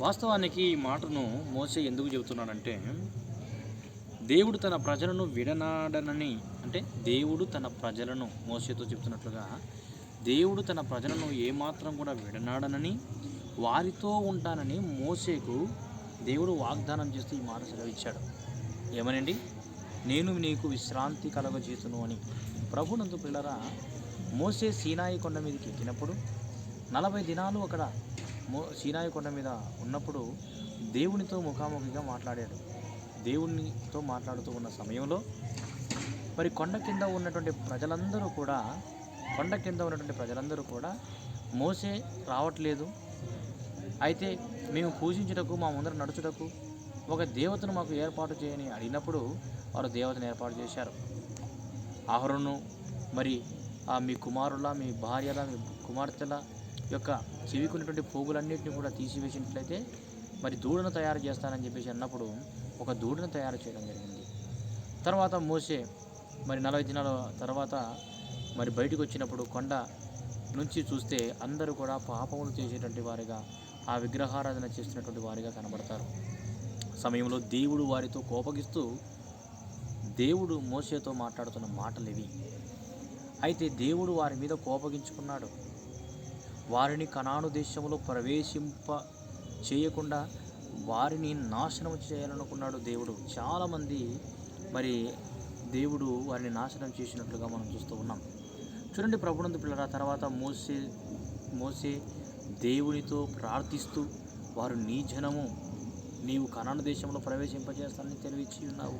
వాస్తవానికి ఈ మాటను మోసే ఎందుకు చెబుతున్నాడంటే, దేవుడు తన ప్రజలను విడనాడనని, అంటే దేవుడు తన ప్రజలను మోసేతో చెబుతున్నట్లుగా, దేవుడు తన ప్రజలను ఏమాత్రం కూడా విడనాడనని, వారితో ఉంటానని మోసేకు దేవుడు వాగ్దానం చేస్తూ ఈ మాట సెలవిచ్చాడు. ఏమనండి? నేను నీకు విశ్రాంతి కలగజేతును అని. ప్రభునందు పిల్లరా, మోసే సీనాయి కొండ మీదకి ఎక్కినప్పుడు 40 దినాలు అక్కడ సీనాయి కొండ మీద ఉన్నప్పుడు దేవునితో ముఖాముఖిగా మాట్లాడాడు. దేవునితో మాట్లాడుతూ ఉన్న సమయంలో మరి కొండ కింద ఉన్నటువంటి ప్రజలందరూ కూడా మోసే రావట్లేదు, అయితే మేము పూజించుటకు, మా ముందర నడుచుటకు ఒక దేవతను మాకు ఏర్పాటు చేయని అడిగినప్పుడు వారు దేవతను ఏర్పాటు చేశారు. అహరోను మరి మీ కుమారుల, మీ భార్యల, మీ కుమార్తెల యొక్క చెవికున్నటువంటి పోగులన్నింటినీ కూడా తీసివేసినట్లయితే మరి దూడను తయారు చేస్తానని చెప్పేసి అన్నప్పుడు ఒక దూడను తయారు చేయడం జరిగింది. తర్వాత మోసే మరి 40 దినాల తర్వాత మరి బయటకు వచ్చినప్పుడు కొండ నుంచి చూస్తే అందరూ కూడా పాపములు చేసేటువంటి వారిగా, ఆ విగ్రహారాధన చేస్తున్నటువంటి వారిగా కనబడతారు. సమయంలో దేవుడు వారితో కోపగిస్తూ దేవుడు మోసేతో మాట్లాడుతున్న మాటలు ఇవి. అయితే దేవుడు వారి మీద కోపగించుకున్నాడు. వారిని కనాను దేశంలో ప్రవేశింప చేయకుండా వారిని నాశనం చేయాలనుకున్నాడు దేవుడు. చాలామంది మరి దేవుడు వారిని నాశనం చేసినట్లుగా మనం చూస్తూ ఉన్నాం. చూడండి ప్రభునందు పిల్లల, తర్వాత మోసే దేవునితో ప్రార్థిస్తూ, వారు నీ జనము, నీవు కనాను దేశంలో ప్రవేశింపజేస్తానని తెలివిచ్చి ఉన్నావు,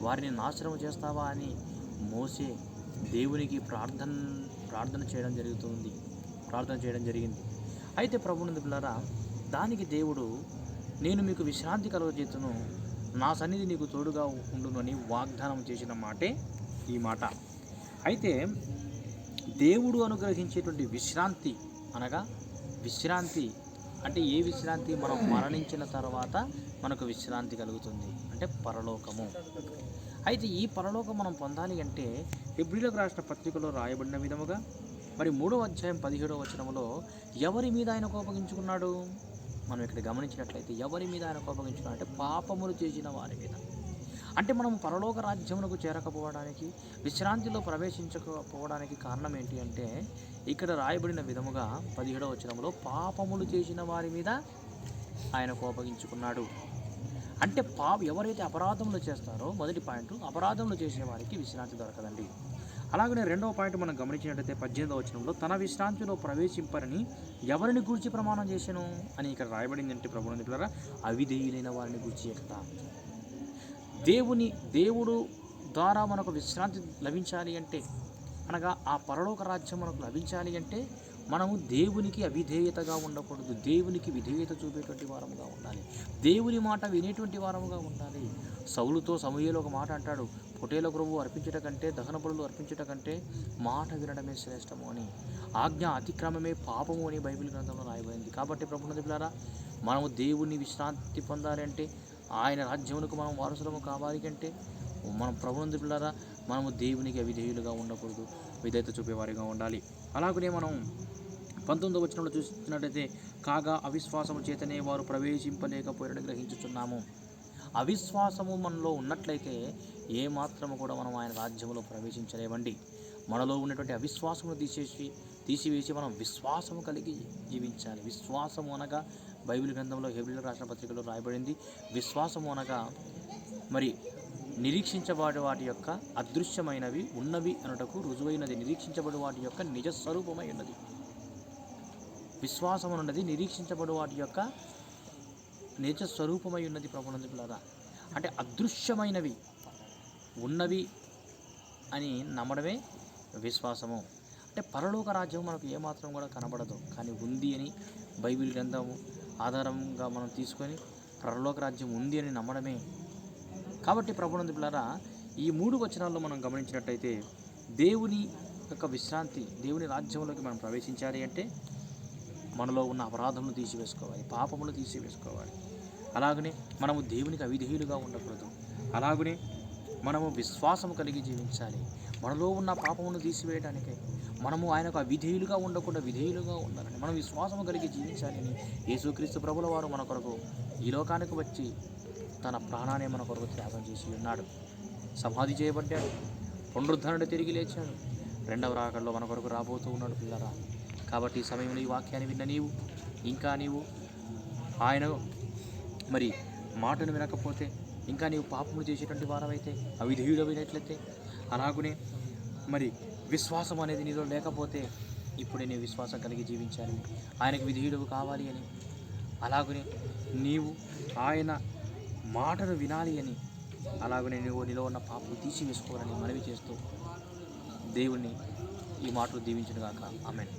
వారిని నాశనం చేస్తావా అని మోసే దేవునికి ప్రార్థన చేయడం జరిగింది. అయితే ప్రభునందు పిల్లరా, దానికి దేవుడు నేను మీకు విశ్రాంతి కలుగజేతును, నా సన్నిధి నీకు తోడుగా ఉండును అని వాగ్దానం చేసిన మాటే ఈ మాట. అయితే దేవుడు అనుగ్రహించేటువంటి విశ్రాంతి అనగా, విశ్రాంతి అంటే ఏ విశ్రాంతి? మనం మరణించిన తర్వాత మనకు విశ్రాంతి కలుగుతుంది, అంటే పరలోకము. అయితే ఈ పరలోకం మనం పొందాలి అంటే హెబ్రీయులకు రాసిన పత్రికలో రాయబడిన విధముగా మరి 3వ అధ్యాయం 17వ వచనంలో ఎవరి మీద ఆయన కోపగించుకున్నాడు? మనం ఇక్కడ గమనించినట్లయితే ఎవరి మీద ఆయన కోపగించుకున్నాడు అంటే పాపములు చేసిన వారి మీద. అంటే మనం పరలోక రాజ్యమునకు చేరకపోవడానికి, విశ్రాంతిలో ప్రవేశించకపోవడానికి కారణం ఏంటి అంటే, ఇక్కడ రాయబడిన విధముగా 17వ వచనంలో పాపములు చేసిన వారి మీద ఆయన కోపగించుకున్నాడు. అంటే ఎవరైతే అపరాధములు చేస్తారో, మొదటి పాయింట్, అపరాధములు చేసే వారికి విశ్రాంతి దొరకదండి. అలాగనే 2వ పాయింట్ మనం గమనించినట్లయితే 18వ వచనంలో తన విశ్రాంతిలో ప్రవేశింపరని ఎవరిని గూర్చి ప్రమాణం చేశాను అని ఇక్కడ రాయబడింది. అంటే ప్రభువుని పిల్లరా, అవిధేయులైన వారిని గూర్చి కదా. దేవుడు ద్వారా మనకు విశ్రాంతి లభించాలి అంటే, అనగా ఆ పరలోక రాజ్యం మనకు లభించాలి అంటే మనము దేవునికి అవిధేయతగా ఉండకూడదు, దేవునికి విధేయత చూపేటువంటి వారముగా ఉండాలి, దేవుని మాట వినేటువంటి వారముగా ఉండాలి. సౌలుతో సమూయేలు ఒక మాట అంటాడు, పొటేల క్రొవ్వు అర్పించుట కంటే, దహన బలులు అర్పించుట కంటే మాట వినడమే శ్రేష్టము అని. ఆజ్ఞ అతిక్రమమే పాపము అని బైబిల్ గ్రంథంలో రాయబడింది. కాబట్టి ప్రభువుని పిల్లరా, మనము దేవుని విశ్రాంతి పొందాలి అంటే, ఆయన రాజ్యమునకు మనం వారసులము కావాలి అంటే, మనం ప్రభువుని పిల్లరా మనము దేవునికి అవిధేయులుగా ఉండకూడదు, విధేయత చూపేవారిగా ఉండాలి. అలాగనే మనం 19వ వచనంలో చూసినట్లయితే, కాగా అవిశ్వాసము చేతనే వారు ప్రవేశింపలేకపోయారని గ్రహించుచున్నాము. అవిశ్వాసము మనలో ఉన్నట్లయితే ఏ మాత్రము కూడా మనం ఆయన రాజ్యంలో ప్రవేశించలేవండి. మనలో ఉన్నటువంటి అవిశ్వాసమును తీసివేసి మనం విశ్వాసము కలిగి జీవించాలి. విశ్వాసము అనగా బైబిల్ గ్రంథంలో హెబ్రీయులకు రాసిన పత్రికలో రాయబడింది, విశ్వాసము అనగా మరి నిరీక్షించబడే వాటి యొక్క అదృశ్యమైనవి ఉన్నవి అనుటకు రుజువైనది, నిరీక్షించబడి వాటి యొక్క నిజ స్వరూపమై ఉన్నది. విశ్వాసం అన్నది నిరీక్షించబడి వాటి యొక్క నిజ స్వరూపమై ఉన్నది. ప్రభువునందు పిల్లరా, అంటే అదృశ్యమైనవి ఉన్నవి అని నమ్మడమే విశ్వాసము. అంటే పరలోక రాజ్యం మనకు ఏమాత్రం కూడా కనబడదు, కానీ ఉంది అని బైబిల్ గ్రంథము ఆధారంగా మనం తీసుకొని పరలోక రాజ్యం ఉంది అని నమ్మడమే. కాబట్టి ప్రభువునందు పిల్లరా, ఈ 3 వచనాల్లో మనం గమనించినట్టయితే దేవుని యొక్క విశ్రాంతి, దేవుని రాజ్యంలోకి మనం ప్రవేశించాలి అంటే మనలో ఉన్న అపరాధములు తీసివేసుకోవాలి, పాపములు తీసివేసుకోవాలి. అలాగనే మనము దేవునికి అవిధేయులుగా ఉండకూడదు. అలాగనే మనము విశ్వాసము కలిగి జీవించాలి. మనలో ఉన్న పాపమును తీసివేయడానికే మనము ఆయనకు అవిధేయులుగా ఉండకుండా విధేయులుగా ఉండాలని, మనం విశ్వాసము కలిగి జీవించాలని యేసుక్రీస్తు ప్రభుల వారు మన కొరకు ఈ లోకానికి వచ్చి తన ప్రాణాన్ని మన కొరకు త్యాగం చేసి ఉన్నాడు. సమాధి చేయబడ్డాడు, పునరుద్ధరణుడు తిరిగి లేచాడు, రెండవ రాకడలో మన కొరకు రాబోతూ ఉన్నాడు పిల్లరా. కాబట్టి ఈ సమయంలో ఈ వాక్యాన్ని విన్న నీవు ఇంకా నీవు ఆయన మరి మాటను వినకపోతే, ఇంకా నీవు పాపములు చేసేటువంటి వారమైతే, అవిధేయుడమైనట్లయితే, అలాగునే మరి విశ్వాసం అనేది నీలో లేకపోతే ఇప్పుడే నీ విశ్వాసం కలిగి జీవించాలి, ఆయనకు విధేయుడు కావాలి అని, అలాగనే నీవు ఆయన మాటను వినాలి అని, అలాగనే నువ్వు నీలో ఉన్న పాపం తీసివేసుకోవాలని మనవి చేస్తూ దేవుణ్ణి ఈ మాటలు దీవించును గాక. ఆమేన్.